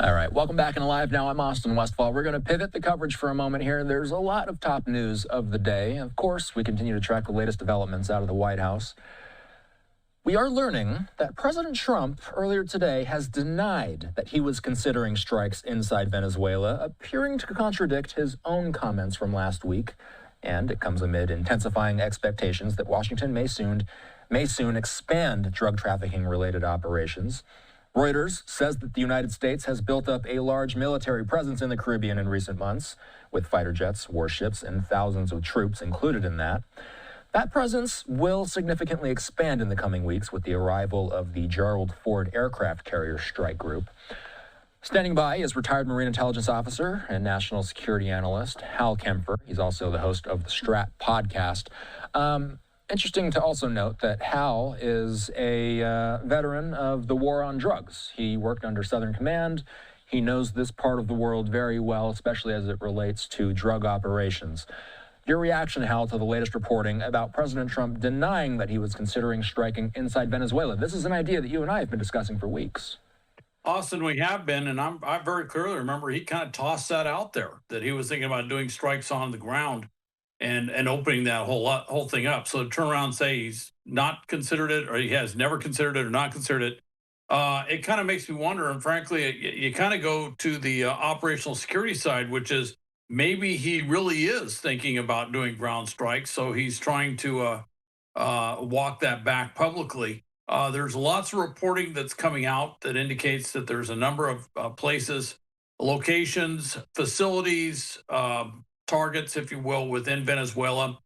All right, welcome back in Live Now. I'm Austin Westfall. We're going to pivot the coverage for a moment here. There's a lot of top news of the day. Of course, we continue to track the latest developments out of the White House. We are learning that President Trump earlier today has denied that he was considering strikes inside Venezuela, appearing to contradict his own comments from last week. And it comes amid intensifying expectations that Washington may soon expand drug trafficking-related operations. Reuters says that the United States has built up a large military presence in the Caribbean in recent months, with fighter jets, warships, and thousands of troops included in that. That presence will significantly expand in the coming weeks with the arrival of the Gerald Ford aircraft carrier strike group. Standing by is retired Marine Intelligence Officer and National Security Analyst Hal Kempfer. He's also the host of the Strat podcast. Interesting to also note that Hal is a veteran of the war on drugs. He worked under Southern Command. He knows this part of the world very well, especially as it relates to drug operations. Your reaction, Hal, to the latest reporting about President Trump denying that he was considering striking inside Venezuela. This is an idea that you and I have been discussing for weeks. Austin, we have been, and I very clearly remember he kind of tossed that out there, that he was thinking about doing strikes on the ground and opening that whole thing up. So to turn around and say he's not considered it, or he has never considered it or not considered it, it kind of makes me wonder. And frankly, you kind of go to the operational security side, which is maybe he really is thinking about doing ground strikes. So he's trying to walk that back publicly. There's lots of reporting that's coming out that indicates that there's a number of places, locations, facilities, targets, if you will, within Venezuela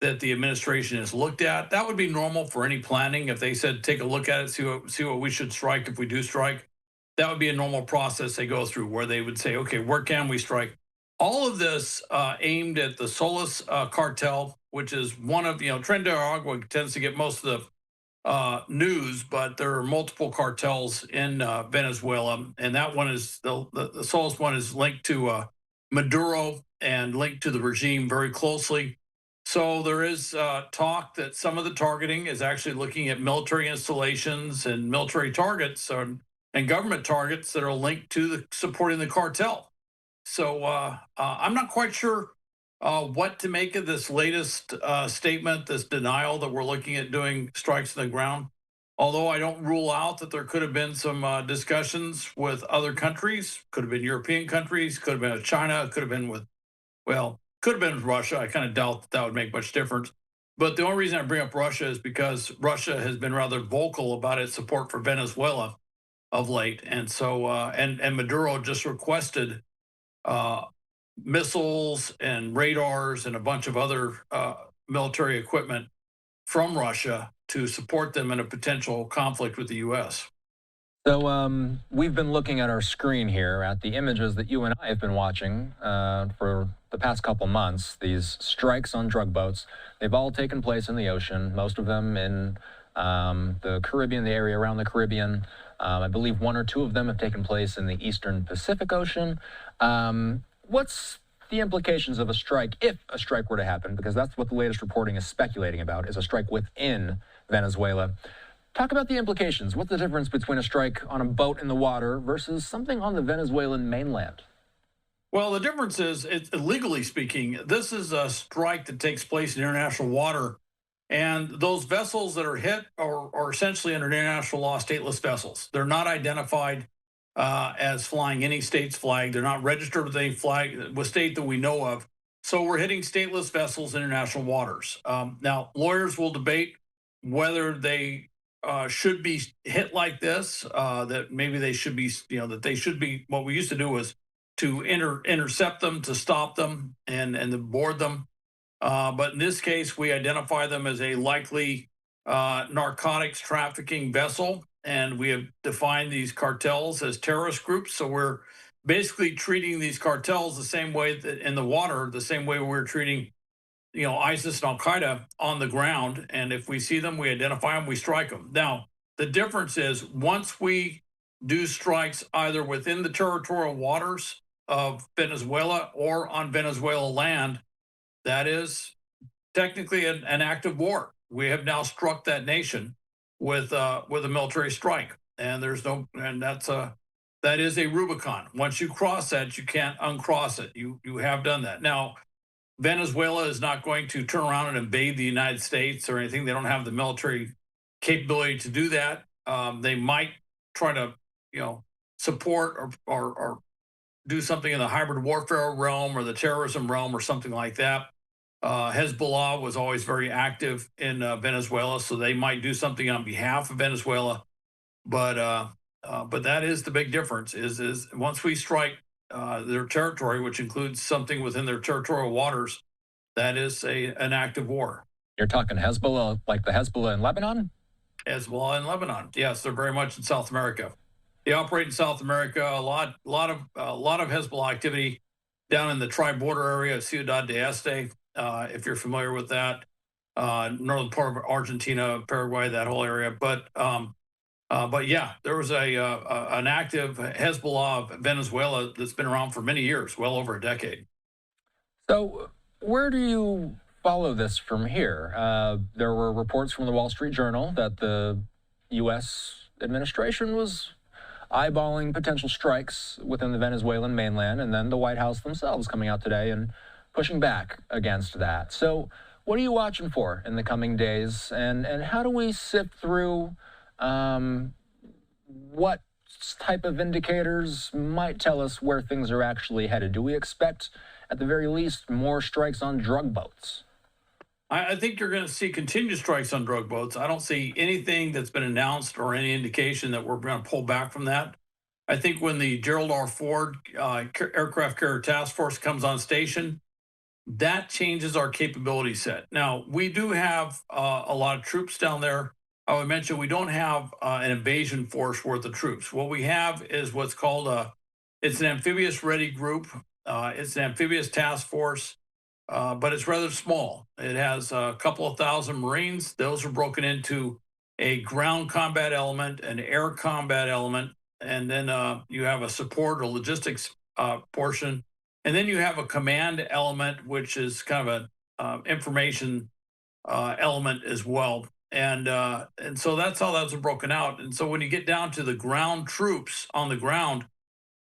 that the administration has looked at. That would be normal for any planning. If they said, take a look at it, see what we should strike if we do strike, that would be a normal process they go through where they would say, okay, where can we strike? All of this aimed at the Solis cartel, which is one of, Tren de Aragua tends to get most of the news, but there are multiple cartels in Venezuela, and that one is the Solis one is linked to Maduro and linked to the regime very closely. So there is talk that some of the targeting is actually looking at military installations and military targets and government targets that are linked to supporting the cartel. So I'm not quite sure what to make of this latest statement, this denial that we're looking at doing strikes on the ground. Although I don't rule out that there could have been some discussions with other countries, could have been European countries, could have been with China, could have been with, could have been with Russia. I kind of doubt that would make much difference. But the only reason I bring up Russia is because Russia has been rather vocal about its support for Venezuela of late. And so, and Maduro just requested missiles and radars and a bunch of other military equipment from Russia to support them in a potential conflict with the U.S. So we've been looking at our screen here at the images that you and I have been watching for the past couple months. These strikes on drug boats, they've all taken place in the ocean, most of them in the Caribbean, the area around the Caribbean. I believe one or two of them have taken place in the Eastern Pacific Ocean. What's the implications of a strike, if a strike were to happen? Because that's what the latest reporting is speculating about, is a strike within Venezuela. Talk about the implications. What's the difference between a strike on a boat in the water versus something on the Venezuelan mainland? Well, the difference is, legally speaking, this is a strike that takes place in international water. And those vessels that are hit are essentially under international law stateless vessels. They're not identified as flying any state's flag. They're not registered with any flag, with state that we know of. So we're hitting stateless vessels in international waters. Now, lawyers will debate whether they should be hit like this, that maybe they should be, that they should be, what we used to do was to intercept them, to stop them, and to board them. But in this case, we identify them as a likely narcotics trafficking vessel, and we have defined these cartels as terrorist groups. So we're basically treating these cartels the same way that in the water, the same way we're treating, ISIS and Al Qaeda on the ground. And if we see them, we identify them, we strike them. Now, the difference is once we do strikes either within the territorial waters of Venezuela or on Venezuela land, that is technically an act of war. We have now struck that nation with a military strike, and there's no, and that's That is a Rubicon. Once you cross that, you can't uncross it. You have done that. Now, Venezuela is not going to turn around and invade the United States or anything. They don't have the military capability to do that. They might try to, you know, support or do something in the hybrid warfare realm or the terrorism realm or something like that. Hezbollah was always very active in Venezuela, so they might do something on behalf of Venezuela. But that is the big difference. Is once we strike their territory, which includes something within their territorial waters, that is an act of war. You're talking Hezbollah, like the Hezbollah in Lebanon? Hezbollah in Lebanon, yes, they're very much in South America. They operate in South America. A lot of Hezbollah activity down in the tri-border area of Ciudad de Este, if you're familiar with that, northern part of Argentina, Paraguay, that whole area. But yeah, there was an active Hezbollah of Venezuela that's been around for many years, well over a decade. So, where do you follow this from here? There were reports from the Wall Street Journal that the U.S. administration was eyeballing potential strikes within the Venezuelan mainland, and then the White House themselves coming out today and pushing back against that. So, what are you watching for in the coming days, and how do we sift through what type of indicators might tell us where things are actually headed? Do we expect, at the very least, more strikes on drug boats? I think you're going to see continued strikes on drug boats. I don't see anything that's been announced or any indication that we're going to pull back from that. I think when the Gerald R. Ford Aircraft Carrier Task Force comes on station, that changes our capability set. Now, we do have a lot of troops down there. I would mention we don't have an invasion force worth of troops. What we have is what's called it's an amphibious ready group. It's an amphibious task force, but it's rather small. It has a couple of thousand Marines. Those are broken into a ground combat element, an air combat element, and then you have a support or logistics portion. And then you have a command element, which is kind of an information element as well. And so that's how those are broken out. And so when you get down to the ground troops on the ground,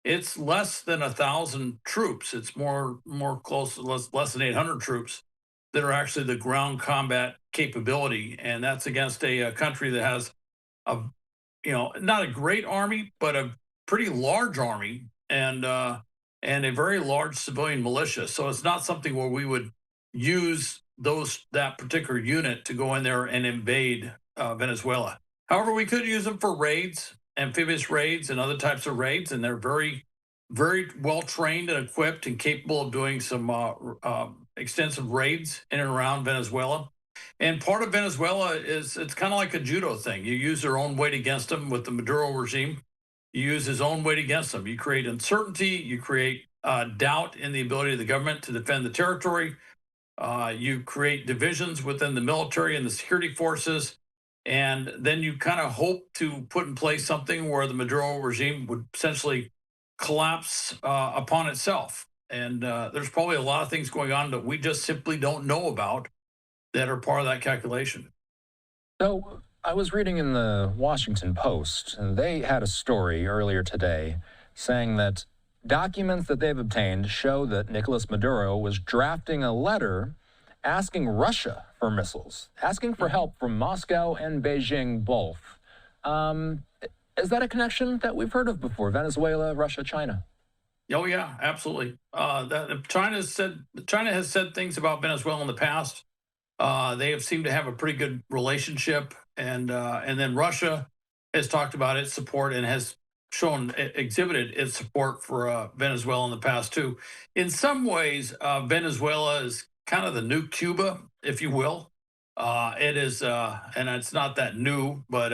it's less than 1,000 troops. It's more close to less than 800 troops that are actually the ground combat capability, and that's against a country that has a not a great army, but a pretty large army and a very large civilian militia. So it's not something where we would use that particular unit to go in there and invade Venezuela. However, we could use them for raids, amphibious raids, and other types of raids, and they're very, very well trained and equipped and capable of doing some extensive raids in and around Venezuela. And part of Venezuela is it's kind of like a judo thing. You use their own weight against them with the Maduro regime. You use his own weight against them. You create uncertainty. You create doubt in the ability of the government to defend the territory. You create divisions within the military and the security forces, and then you kind of hope to put in place something where the Maduro regime would essentially collapse upon itself. And there's probably a lot of things going on that we just simply don't know about that are part of that calculation. So, I was reading in the Washington Post, and they had a story earlier today saying that documents that they've obtained show that Nicolas Maduro was drafting a letter asking Russia for missiles, asking for help from Moscow and Beijing both. Is that a connection that we've heard of before? Venezuela, Russia, China? Oh yeah, absolutely. China has said things about Venezuela in the past. They have seemed to have a pretty good relationship, and then Russia has talked about its support and has exhibited its support for Venezuela in the past too. In some ways, Venezuela is kind of the new Cuba, if you will. It is, and it's not that new, but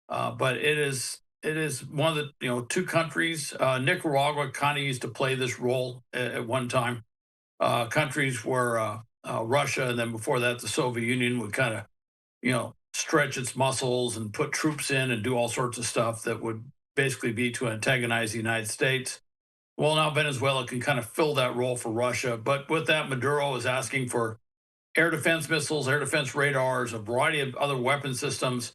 it is one of the two countries. Nicaragua kind of used to play this role at one time. Countries where Russia and then before that the Soviet Union would kind of stretch its muscles and put troops in and do all sorts of stuff that would basically be to antagonize the United States. Well, now Venezuela can kind of fill that role for Russia. But with that, Maduro is asking for air defense missiles, air defense radars, a variety of other weapon systems.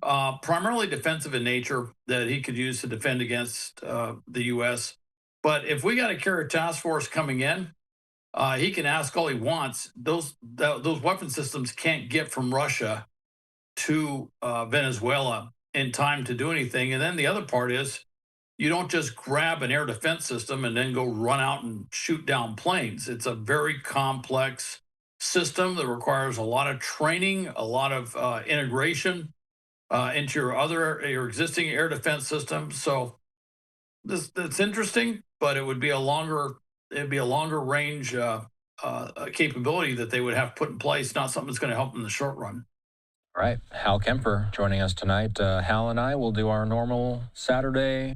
Primarily defensive in nature that he could use to defend against the U.S. But if we got a carrier task force coming in, he can ask all he wants. Those weapon systems can't get from Russia to Venezuela in time to do anything. And then the other part is you don't just grab an air defense system and then go run out and shoot down planes. It's a very complex system that requires a lot of training, a lot of integration into your existing air defense system. So that's interesting, but it'd be a longer range capability that they would have put in place, not something that's going to help in the short run. All right, Hal Kempfer joining us tonight. Hal and I will do our normal Saturday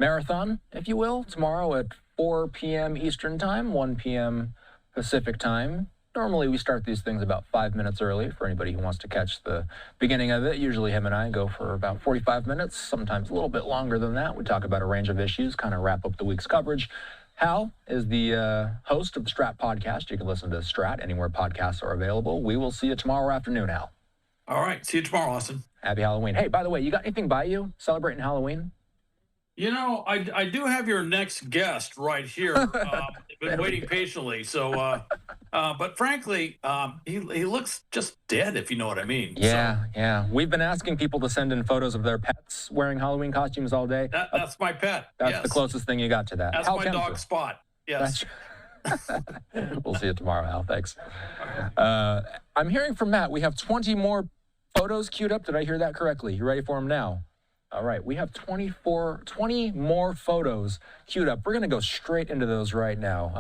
marathon, if you will, tomorrow at 4 p.m. Eastern Time, 1 p.m. Pacific Time. Normally, we start these things about 5 minutes early for anybody who wants to catch the beginning of it. Usually, him and I go for about 45 minutes, sometimes a little bit longer than that. We talk about a range of issues, kind of wrap up the week's coverage. Hal is the host of the Strat podcast. You can listen to Strat anywhere podcasts are available. We will see you tomorrow afternoon, Hal. All right. See you tomorrow, Austin. Happy Halloween. Hey, by the way, you got anything by you celebrating Halloween? You know, I do have your next guest right here. I've been waiting patiently. So, but frankly, he looks just dead, if you know what I mean. Yeah, yeah. We've been asking people to send in photos of their pets wearing Halloween costumes all day. That's my pet. That's the closest thing you got to that. That's Hal my Kempfer. dog Spot. Yes. We'll see you tomorrow, Hal. Thanks. I'm hearing from Matt, we have 20 more photos queued up. Did I hear that correctly? You ready for them now? All right, we have 20 more photos queued up. We're going to go straight into those right now.